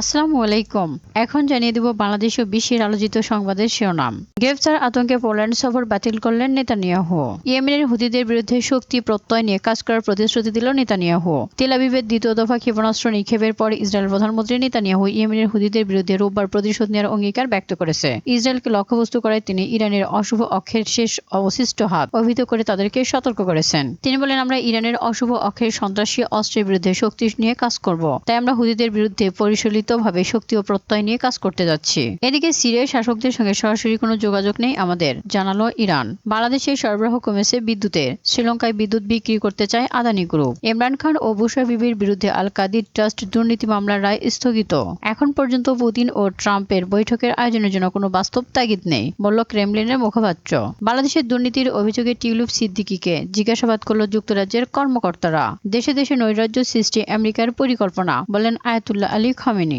আসসালামু আলাইকুম। এখন জানিয়ে দেব বাংলাদেশ ও বিশ্বের আলোচিত সংবাদের শিরোনাম। গ্রেফতার আতঙ্কে পোল্যান্ড সফর বাতিল করলেন নেতানিয়াহু। ইয়েমেনের হুতিদের বিরুদ্ধে শক্তি প্রত্যয় নিয়ে কাজ করার প্রতিশ্রুতি দিল নেতানিয়াহু। তেল আবিবের দ্বিতীয় দফা ক্ষেপণাস্ত্র নিক্ষেপের পর ইসরায়েল প্রধানমন্ত্রী নেতানিয়াহু ইয়েমেনের হুতিদের বিরুদ্ধে রোববার প্রতিশোধ নেওয়ার অঙ্গীকার ব্যক্ত করেছে। ইসরায়েলকে লক্ষ্যবস্তু করায় তিনি ইরানের অশুভ অক্ষের শেষ অবশিষ্ট হাত অভিহিত করে তাদেরকে সতর্ক করেছেন। তিনি বলেন, আমরা ইরানের অশুভ অক্ষের সন্ত্রাসী অস্ত্রের বিরুদ্ধে শক্তি নিয়ে কাজ করব। তাই আমরা হুতিদের বিরুদ্ধে পরিচালিতভাবে শক্তি ও প্রত্যয় নিয়ে কাজ করতে যাচ্ছি। এদিকে সিরিয়ার শাসকদের সঙ্গে সরাসরি কোনো যোগাযোগ নেই আমাদের, জানালো ইরান। বাংলাদেশে সরবরাহ কমেছে বিদ্যুতের। শ্রীলঙ্কায় বিদ্যুৎ বিক্রি করতে চায় আদানি গ্রুপ। ইমরান খান ও বুশরা বিবির বিরুদ্ধে আল কাদির ট্রাস্ট দুর্নীতি মামলার রায় স্থগিত। এখন পর্যন্ত পুতিন ও ট্রাম্পের বৈঠকের আয়োজনের জন্য কোনো বাস্তব তাগিদ নেই, বলল ক্রেমলিনের মুখপাত্র। বাংলাদেশের দুর্নীতির অভিযোগে টিউলিপ সিদ্দিকীকে জিজ্ঞাসাবাদ করল যুক্তরাজ্যের কর্মকর্তারা। দেশে দেশে নৈরাজ্য সৃষ্টি আমেরিকার পরিকল্পনা, বলেন আয়াতুল্লাহ আলী খামেনি।